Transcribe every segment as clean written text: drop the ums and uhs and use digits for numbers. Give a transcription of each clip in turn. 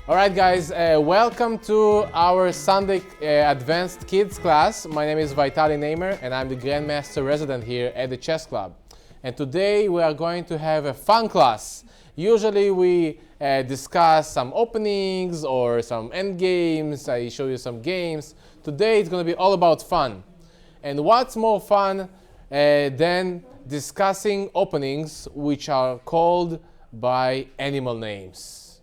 Alright guys, welcome to our Sunday Advanced Kids class. My name is Vitaly Neimer and I'm the Grandmaster resident here at the Chess Club. And today we are going to have a fun class. Usually we discuss some openings or some end games. I show you some games. Today it's going to be all about fun. And what's more fun than discussing openings which are called by animal names?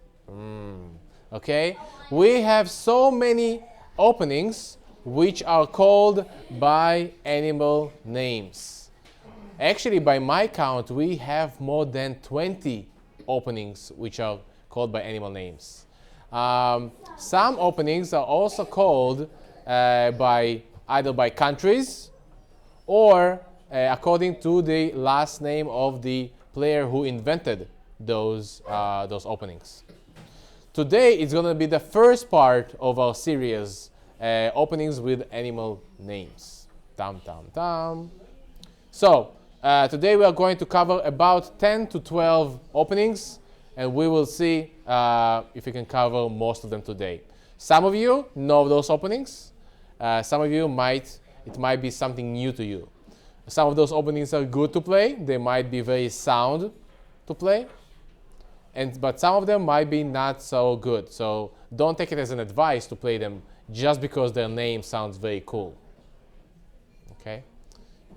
Okay, we have so many openings which are called by animal names. Actually, by my count, we have more than 20 openings which are called by animal names. Some openings are also called either by countries or according to the last name of the player who invented those openings. Today it's going to be the first part of our series, openings with animal names. So today we are going to cover about 10 to 12 openings, and we will see if we can cover most of them today. Some of you know those openings. Some of you it might be something new to you. Some of those openings are good to play. They might be very sound to play. But some of them might be not so good. So don't take it as an advice to play them just because their name sounds very cool. Okay?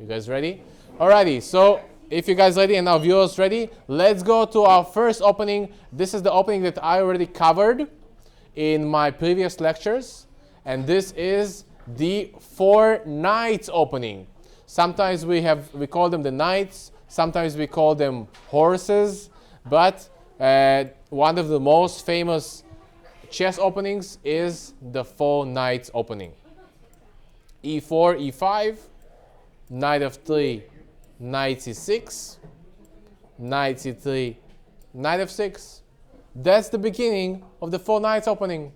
You guys ready? Alrighty, so if you guys ready and our viewers ready, let's go to our first opening. This is the opening that I already covered in my previous lectures. And this is the 4 knights opening. Sometimes we call them the knights, sometimes we call them horses, but one of the most famous chess openings is the 4 knights opening. E4, E5, knight f3, knight c6, knight c3, knight f6. That's the beginning of the 4 knights opening.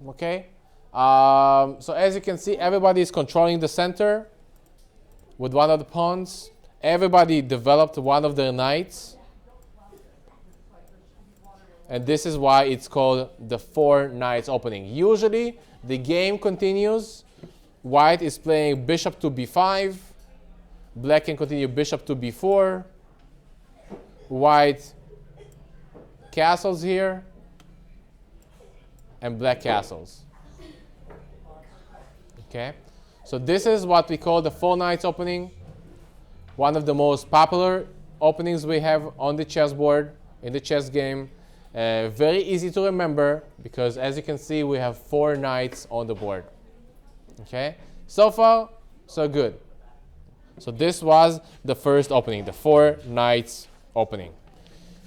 Okay? So as you can see, everybody is controlling the center with one of the pawns. Everybody developed one of their knights. And this is why it's called the 4 knights opening. Usually the game continues. White is playing bishop to b5. Black can continue bishop to b4. White castles here. And black castles. Okay? So this is what we call the 4 knights opening. One of the most popular openings we have on the chessboard, in the chess game. Very easy to remember because as you can see we have 4 knights on the board. Okay, so far so good. So this was the first opening, the 4 knights opening.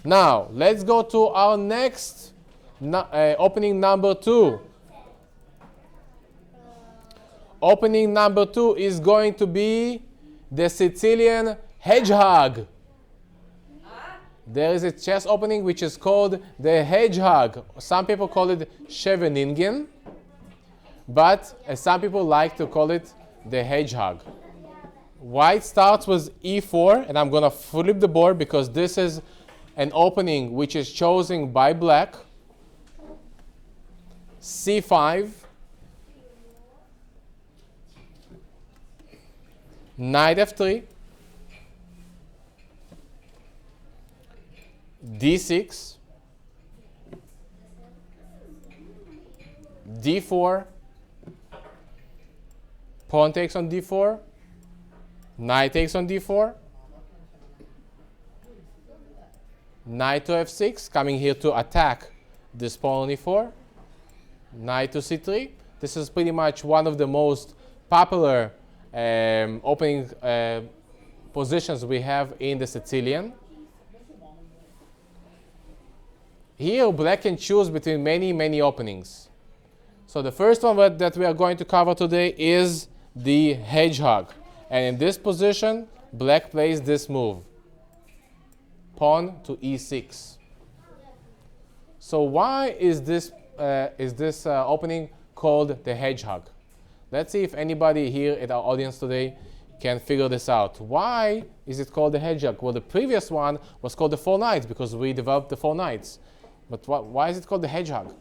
Now let's go to our next opening number 2. Opening number 2 is going to be the Sicilian Hedgehog. There is a chess opening which is called the Hedgehog. Some people call it Scheveningen, but some people like to call it the Hedgehog. White starts with E4, and I'm going to flip the board because this is an opening which is chosen by black. C5, knight f3, d6, d4, pawn takes on d4, knight takes on d4, knight to f6, coming here to attack this pawn on e4, knight to c3. This is pretty much one of the most popular opening positions we have in the Sicilian. Here, black can choose between many openings. So the first one that we are going to cover today is the Hedgehog. And in this position, black plays this move. Pawn to e6. So why is this opening called the Hedgehog? Let's see if anybody here at our audience today can figure this out. Why is it called the hedgehog? Well, the previous one was called the four knights because we developed the four knights. But why is it called the hedgehog?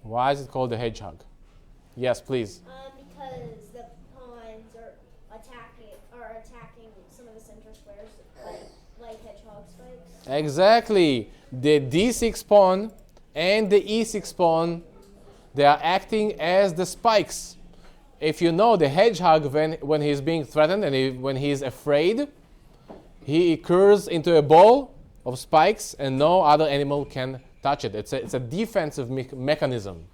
Why is it called the hedgehog? Yes, please. Because the pawns are attacking some of the center squares, like hedgehog spikes. Exactly. The D6 pawn and the E6 pawn, they are acting as the spikes. If you know the hedgehog, when he's being threatened and when he's afraid, he curls into a ball of spikes and no other animal can touch it. It's a defensive mechanism.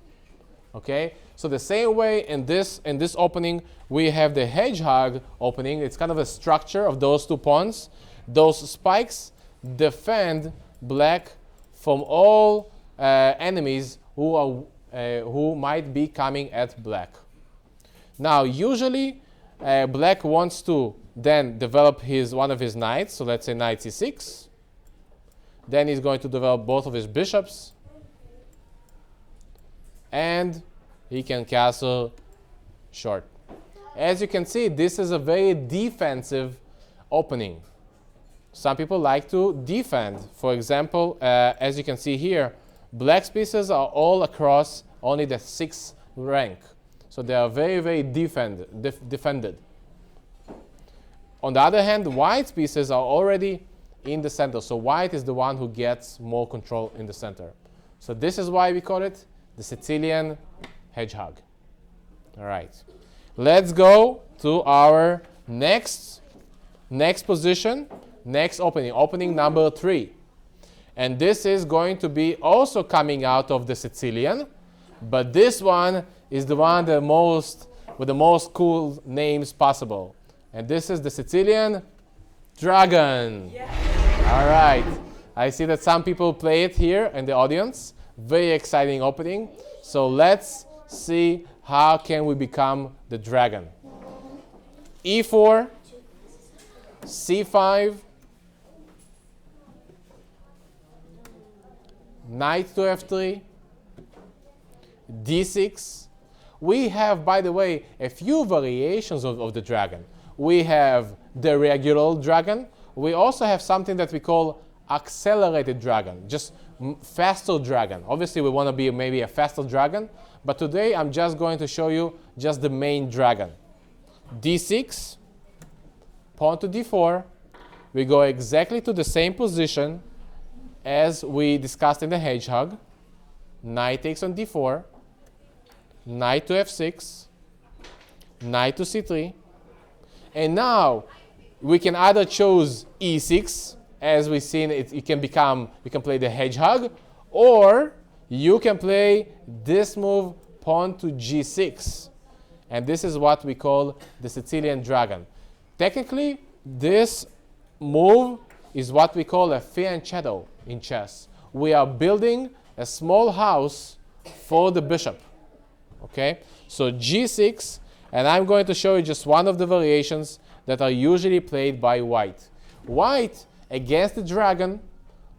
Okay? So the same way in this opening, we have the hedgehog opening. It's kind of a structure of those two pawns. Those spikes defend black from all enemies who might be coming at black. Now, usually, black wants to then develop one of his knights. So let's say knight c6. Then he's going to develop both of his bishops. And he can castle short. As you can see, this is a very defensive opening. Some people like to defend. For example, as you can see here, black's pieces are all across only the 6th rank. So they are very, very defended. On the other hand, white's pieces are already in the center. So white is the one who gets more control in the center. So this is why we call it the Sicilian Hedgehog. All right. Let's go to our next position, next opening number 3. And this is going to be also coming out of the Sicilian, but this one is the one with the most cool names possible. And this is the Sicilian Dragon. Yeah. All right. I see that some people play it here in the audience. Very exciting opening. So let's see how can we become the dragon. E4, C5, knight to F3, D6. We have, by the way, a few variations of the dragon. We have the regular dragon. We also have something that we call accelerated dragon, just faster dragon. Obviously, we want to be maybe a faster dragon, but today I'm just going to show you just the main dragon. D6, pawn to D4. We go exactly to the same position as we discussed in the hedgehog. Knight takes on D4. Knight to F6, knight to C3, and now we can either choose E6, as we've seen you can play the hedgehog, or you can play this move, pawn to G6, and this is what we call the Sicilian Dragon. Technically, this move is what we call a fianchetto in chess. We are building a small house for the bishop. Okay, so G6, and I'm going to show you just one of the variations that are usually played by white. White, against the dragon,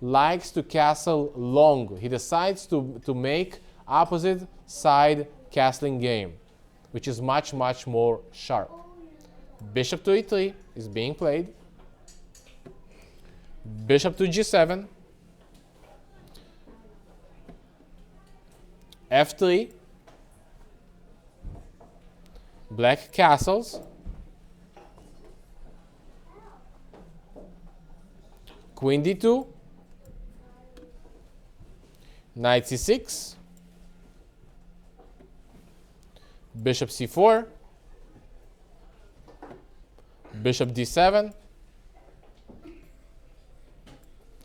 likes to castle long. He decides to make opposite side castling game, which is much, much more sharp. Bishop to E3 is being played. Bishop to G7. F3. Black castles. Queen D2. Knight C6. Bishop C4. Bishop D7.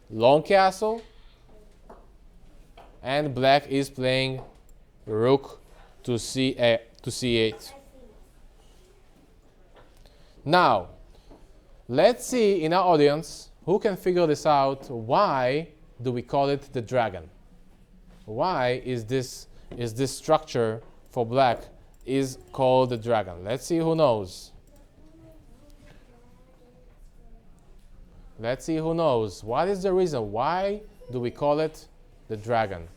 Long castle. And black is playing rook to C8. Now, let's see in our audience who can figure this out. Why do we call it the dragon? Why is this structure for black is called the dragon? Let's see who knows. Let's see who knows. What is the reason? Why do we call it the dragon?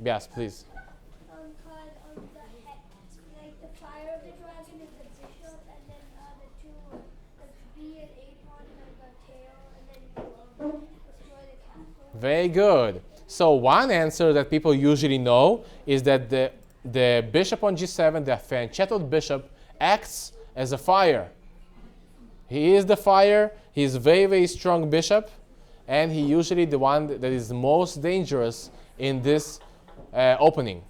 Yes, please. The fire dragon is the bishop, and then the two, the B and A pawn have the tail, and then you destroy the castle. Very good. So one answer that people usually know is that the bishop on g7, the fianchettoed bishop, acts as a fire. He is the fire. He is very, very strong bishop, and he usually the one that is most dangerous in this opening.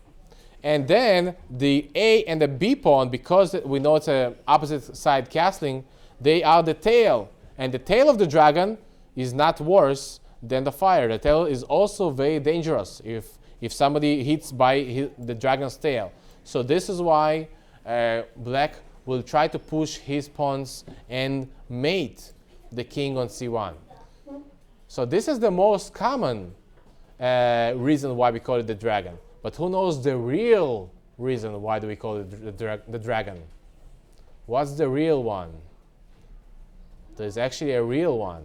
And then the A and the B pawn, because we know it's an opposite side castling, they are the tail. And the tail of the dragon is not worse than the fire. The tail is also very dangerous if somebody hits by the dragon's tail. So this is why black will try to push his pawns and mate the king on c1. So this is the most common reason why we call it the dragon. But who knows the real reason why do we call it the dragon? What's the real one? There's actually a real one.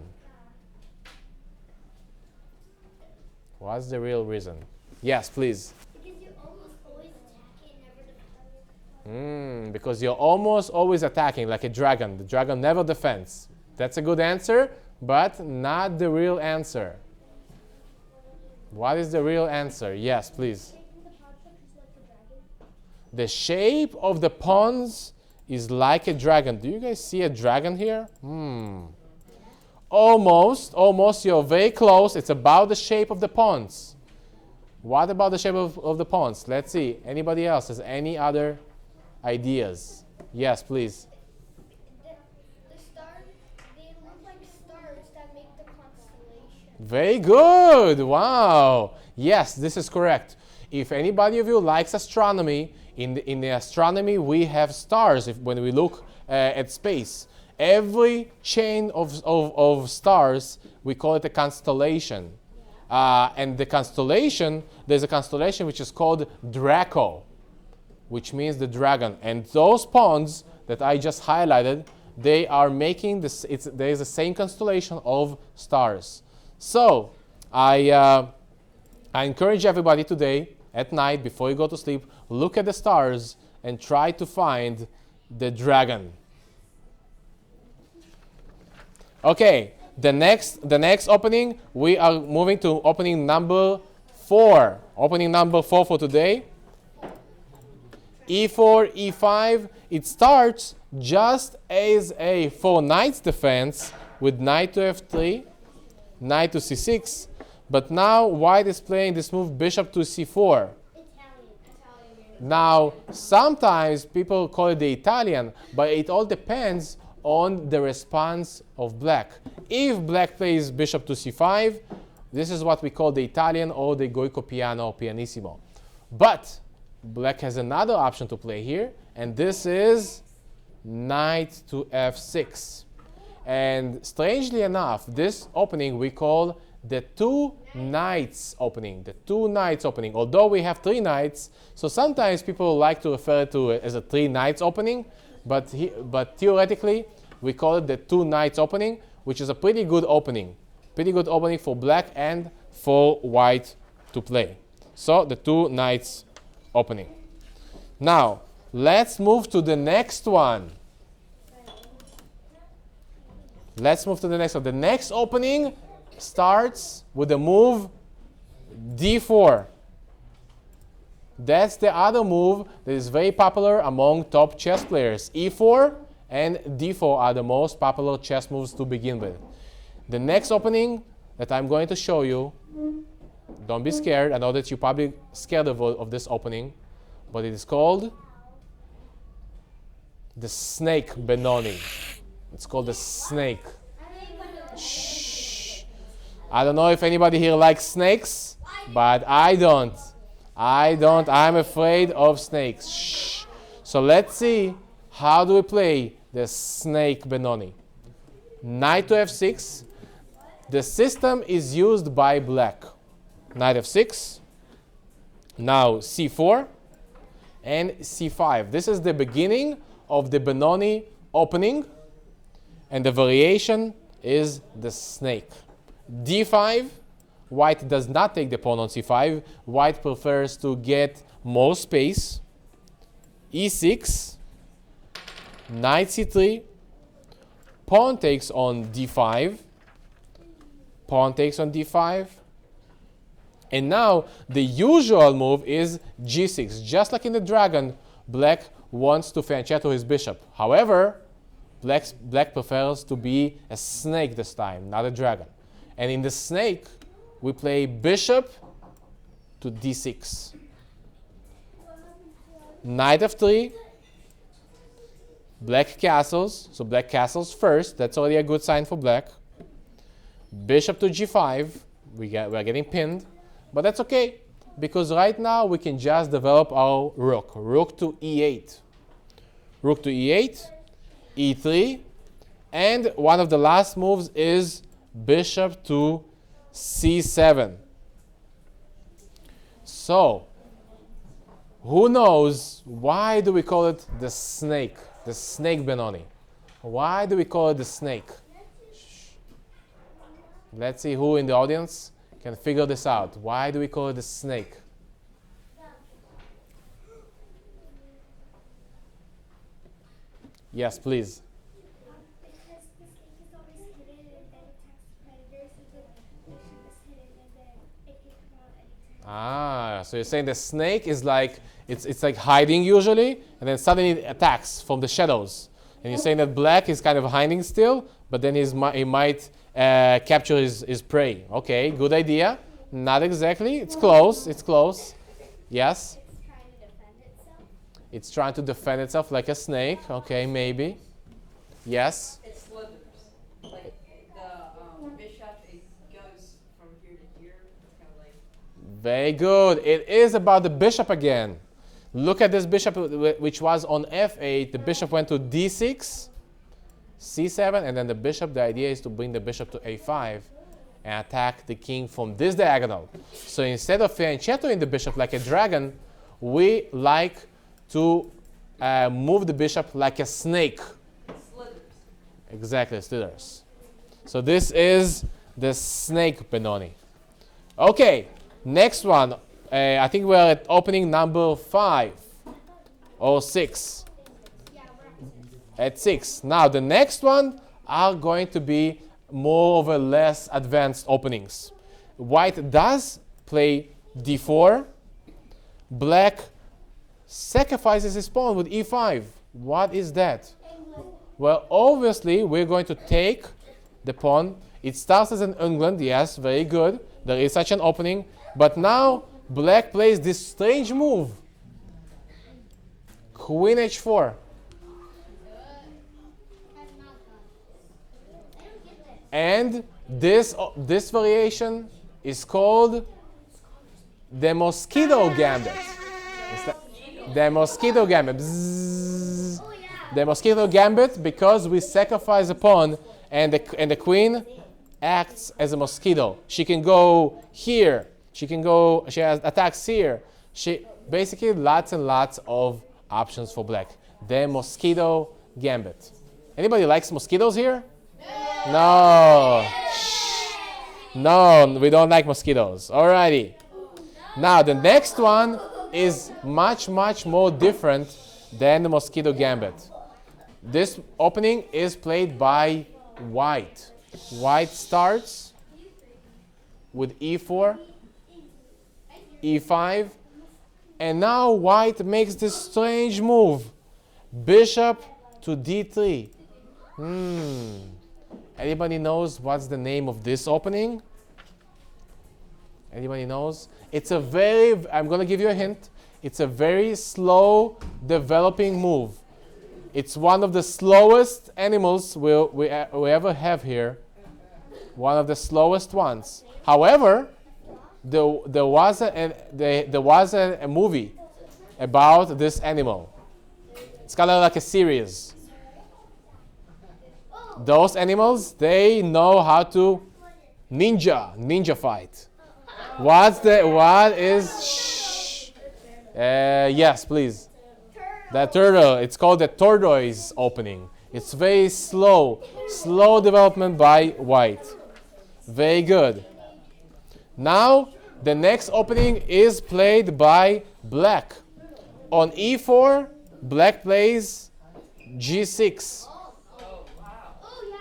What's the real reason? Yes, please. Because you're almost always attacking, never defending. Because you're almost always attacking like a dragon. The dragon never defends. That's a good answer, but not the real answer. What is the real answer? Yes, please. The shape of the pawns is like a dragon. Do you guys see a dragon here? Almost. You're very close. It's about the shape of the pawns. What about the shape of the pawns? Let's see. Anybody else has any other ideas? Yes, please. The stars, they look like stars that make the constellation. Very good. Wow. Yes, this is correct. If anybody of you likes astronomy, in the astronomy we have stars. When we look at space, every chain of stars, we call it a constellation. And the constellation, there's a constellation which is called Draco, which means the dragon. And those pawns that I just highlighted, they are making this. There is the same constellation of stars. So I encourage everybody today at night before you go to sleep, look at the stars and try to find the dragon. Okay, the next opening, we are moving to opening number 4. Opening number 4 for today. E4, E5. It starts just as a 4 knights defense with knight to F3, knight to C6. But now white is playing this move bishop to C4. Now, sometimes people call it the Italian, but it all depends on the response of black. If black plays bishop to c5, this is what we call the Italian or the Goico piano or pianissimo. But black has another option to play here, and this is knight to f6. And strangely enough, this opening we call the 2 knights opening. The 2 knights opening. Although we have 3 knights, so sometimes people like to refer to it as a 3 knights opening, but theoretically we call it the 2 knights opening, which is a pretty good opening. Pretty good opening for black and for white to play. So the 2 knights opening. Now, let's move to the next one. Let's move to the next one. The next opening starts with the move d4. That's the other move that is very popular among top chess players. e4 and d4 are the most popular chess moves to begin with. The next opening that I'm going to show you, don't be scared. I know that you're probably scared of this opening, but it is called the snake Benoni. It's called the snake. Shh. I don't know if anybody here likes snakes, but I don't. I'm afraid of snakes. Shh. So let's see, how do we play the snake Benoni? Knight to f6. The system is used by black. Knight f6. Now c4 and c5. This is the beginning of the Benoni opening, and the variation is the snake. d5. White does not take the pawn on c5. White prefers to get more space. e6. knight c3, pawn takes on d5, pawn takes on d5, and now the usual move is g6. Just like in the dragon, black wants to fianchetto his bishop. However, black prefers to be a snake this time, not a dragon. And in the snake, we play bishop to d6. Knight f3, black castles, so black castles first. That's already a good sign for black. Bishop to g5, we're getting pinned, but that's okay, because right now we can just develop our rook. Rook to e8. Rook to e8, e3, and one of the last moves is bishop to c7. So, who knows why do we call it the snake? The snake Benoni. Why do we call it the snake? Shh. Let's see who in the audience can figure this out. Why do we call it the snake? Yes, please. Because the snake is always hidden and then attacks predators, so the bishop is hidden and then it can come out anytime. Ah, so you're saying the snake is like, it's like hiding usually, and then suddenly it attacks from the shadows. And you're saying that black is kind of hiding still, but then he might capture his prey. Okay, good idea. Not exactly. It's close. It's close. Yes? It's trying to defend itself. It's trying to defend itself like a snake. Okay, maybe. Yes? It slithers. Like the bishop, it goes from here to here. It's kind of like. Very good. It is about the bishop again. Look at this bishop, which was on f8. The bishop went to d6, c7, and then the bishop, the idea is to bring the bishop to a5 and attack the king from this diagonal. So instead of fianchettoing the bishop like a dragon, we like to move the bishop like a snake. Slithers. Exactly, slithers. So this is the snake Benoni. Okay, next one. I think we're at opening number 5 or 6. Yeah, we're At 6. Now the next one are going to be more of a less advanced openings. White does play d4. Black sacrifices his pawn with e5. What is that? England. Well, obviously we're going to take the pawn. It starts as an England, yes, very good. There is such an opening. But now black plays this strange move. Queen h4. That's not good. I don't get this. And this variation is called the Mosquito Gambit. The Mosquito Gambit. Bzzz. Oh, yeah. The Mosquito Gambit, because we sacrifice a pawn and the queen acts as a mosquito. She can go here. She has attacks here. Basically lots and lots of options for black. The Mosquito Gambit. Anybody likes mosquitoes here? No. Shh. No, we don't like mosquitoes. Alrighty. Now the next one is much more different than the Mosquito Gambit. This opening is played by white. White starts with e4, e5, and now white makes this strange move. Bishop to d3. Anybody knows what's the name of this opening? Anybody knows? It's a I'm going to give you a hint. It's a very slow developing move. It's one of the slowest animals we ever have here. One of the slowest ones. However, there was a movie about this animal. It's kind of like a series. Those animals, they know how to ninja fight. What is? Shh. Yes, please. The turtle. It's called the tortoise opening. It's very slow development by white. Very good. Now the next opening is played by black. On e4, black plays G6. Oh, wow. Oh yeah,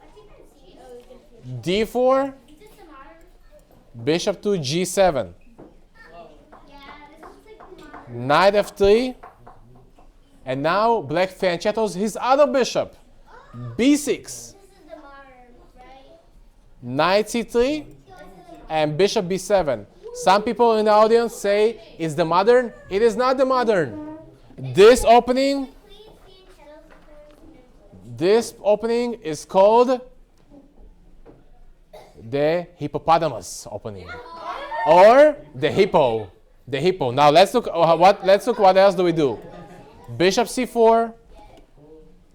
I think I've seen. Oh, it's D4. Is this the modern? Bishop to G7. Yeah, this looks like the modern. Knight F3. And now black fianchettos his other bishop. B6. This is the modern, right? Knight C3. And bishop B7. Some people in the audience say it's the modern. It is not the modern. This opening is called the hippopotamus opening, or the hippo. The hippo. Now let's look what else do we do. Bishop C4,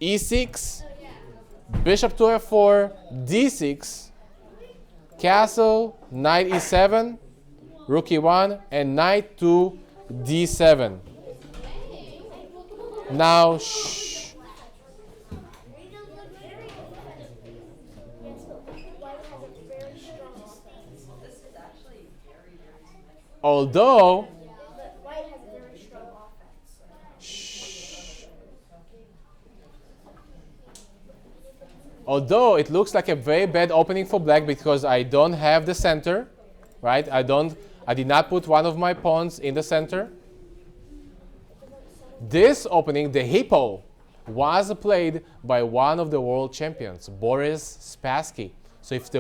E6, bishop to F4, D6, castle, knight E7, rook E1, and knight to D7. Now, shh. This is actually very, very symmetrical. Although, White has a very strong offense. shh. Although it looks like a very bad opening for black because I don't have the center, right? I did not put one of my pawns in the center. This opening, the hippo, was played by one of the world champions, Boris Spassky. So if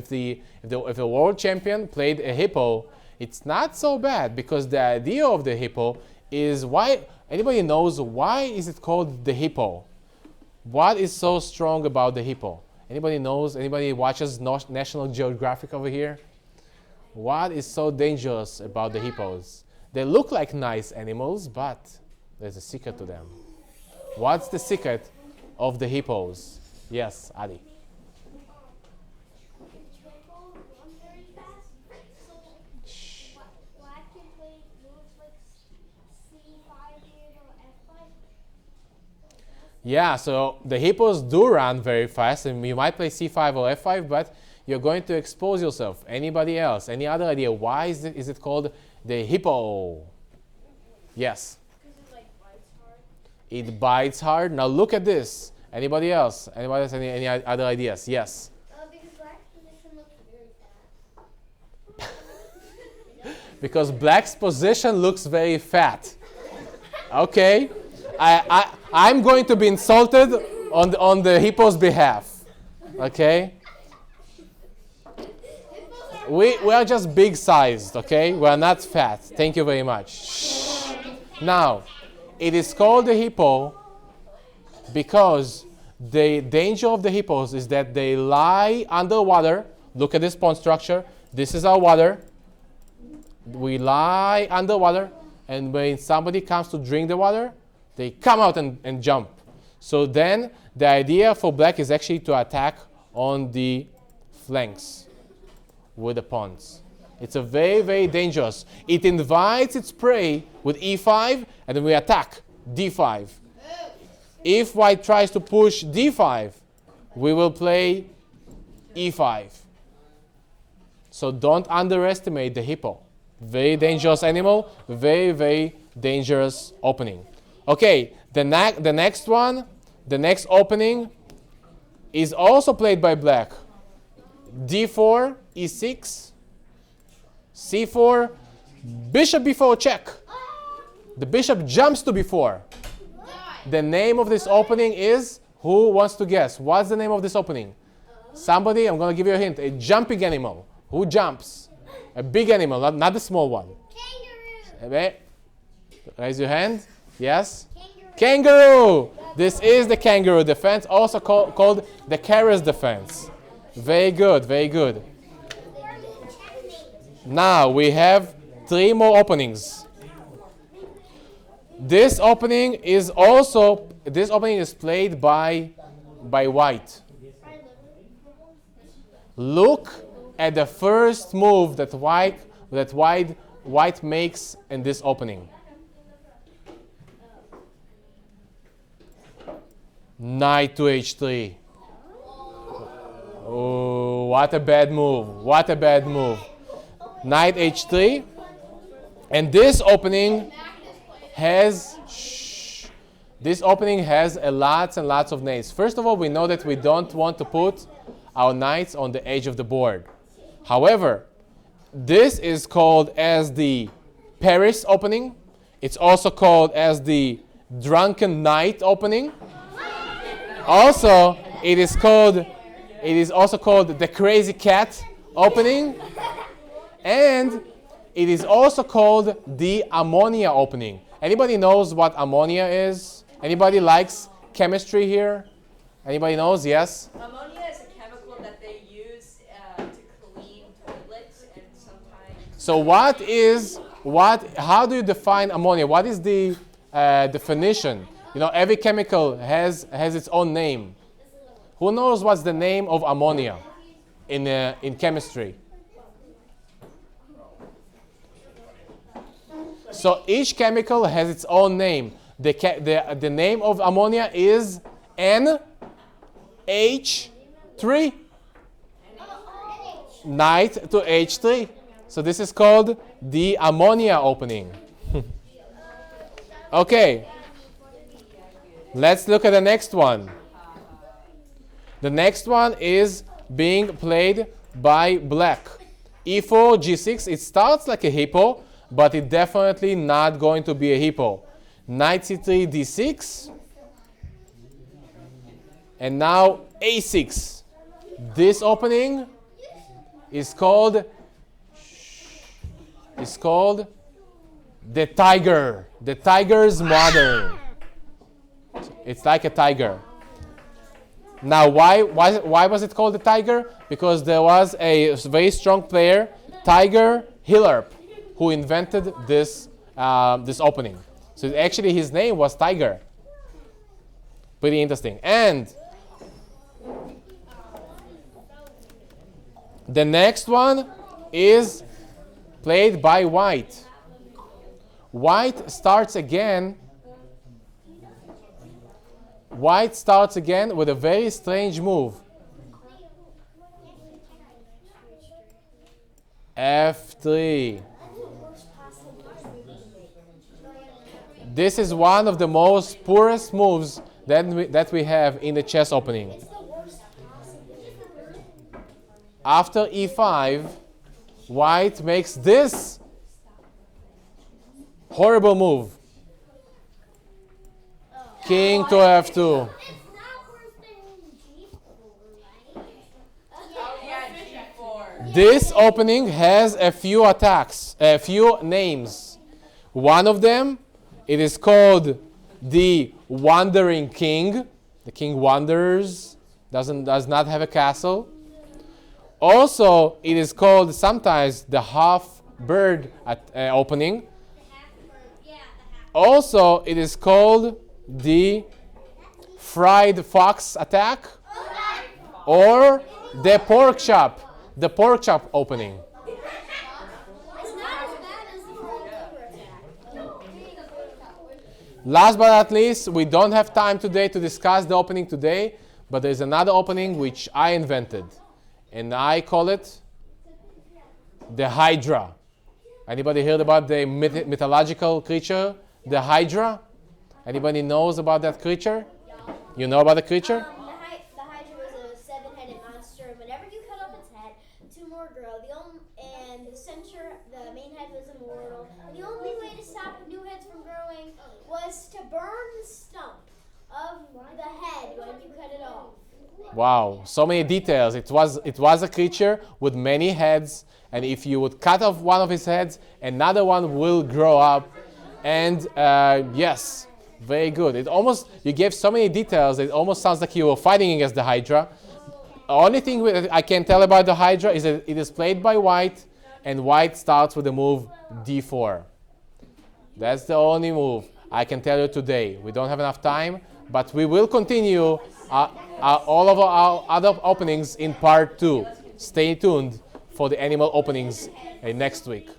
the world champion played a hippo, it's not so bad because the idea of the hippo is why. Anybody knows why is it called the hippo? What is so strong about the hippo? Anybody knows? Anybody watches National Geographic over here? What is so dangerous about the hippos? They look like nice animals, but there's a secret to them. What's the secret of the hippos? Yes, Adi. Black can play moves like C5 here or F5. Yeah, so the hippos do run very fast, and you might play C5 or F5, but you're going to expose yourself. Anybody else? Any other idea? Why is it called the hippo? Yes. It bites hard. Now look at this. Anybody else? Anybody else? Any other ideas? Yes. Because black's position looks very fat. Because black's position looks very fat. Okay. I'm going to be insulted on the hippo's behalf. Okay. We are just big sized. Okay. We are not fat. Thank you very much. Shh. Now. It is called the hippo because the danger of the hippos is that they lie underwater. Look at this pawn structure. This is our water. We lie underwater, and when somebody comes to drink the water, they come out and jump. So then the idea for black is actually to attack on the flanks with the pawns. It's a very, very dangerous. It invites its prey with E5, and then we attack D5. If white tries to push D5, we will play E5. So don't underestimate the hippo. Very dangerous animal, very, very dangerous opening. Okay, the next one, the next opening is also played by black. D4, E6. C4, bishop b4 check. The bishop jumps to b4. The name of this opening is, who wants to guess? What's the name of this opening? Somebody, I'm going to give you a hint. A jumping animal. Who jumps? A big animal, not the small one. Kangaroo. Raise your hand. Yes? Kangaroo. This is the kangaroo defense, also called the Keres defense. Very good, very good. Now we have 3 more openings. This opening is played by white. Look at the first move that white makes in this opening. Knight to h3. Oh, what a bad move. What a bad move. Knight h3. And this opening has This opening has lots and lots of names. First of all, we know that we don't want to put our knights on the edge of the board. However, this is called as the Paris opening. It's also called as the Drunken Knight opening. Also, it is also called the Crazy Cat opening. And it is also called the Ammonia opening. Anybody knows what ammonia is? Anybody likes chemistry here? Anybody knows? Yes? Ammonia is a chemical that they use to clean toilets and sometimes. So how do you define ammonia? What is the definition? You know, every chemical has its own name. Who knows what's the name of ammonia in chemistry? So each chemical has its own name. The name of ammonia is NH3. Night to H3. So this is called the ammonia opening. Okay. Let's look at the next one. The next one is being played by black. E4, G6. It starts like a hippo, but it's definitely not going to be a hippo. Knight C3, D6. And now A6. This opening is called the tiger. The tiger's mother. It's like a tiger. Now, why was it called the tiger? Because there was a very strong player, Tiger Hillerp, who invented this opening. So actually his name was Tiger. Pretty interesting. And the next one is played by white. White starts again with a very strange move. F3. This is one of the most poorest moves that we have in the chess opening. After E5, white makes this horrible move. King to F2. This opening has a few attacks, a few names. One of them, it is called the Wandering King. The king wanders, does not have a castle. Also, it is called sometimes the half bird opening. Also, it is called the fried fox attack or the pork chop opening. Last but not least, we don't have time today to discuss the opening today, but there's another opening which I invented, and I call it the Hydra. Anybody heard about the mythological creature, the Hydra? Anybody knows about that creature? You know about the creature? The Hydra was a seven-headed monster, and whenever you cut off its head, two more grow. And the center, the main head was immortal. And the only way to stop new heads from growing was to burn the stump of the head when you cut it off. Wow, so many details. It was a creature with many heads, and if you would cut off one of his heads, another one will grow up. And yes, very good. You gave so many details, it almost sounds like you were fighting against the Hydra. The only thing I can tell about the Hydra is that it is played by white, and white starts with the move D4. That's the only move I can tell you today. We don't have enough time, but we will continue all of our other openings in part 2. Stay tuned for the animal openings next week.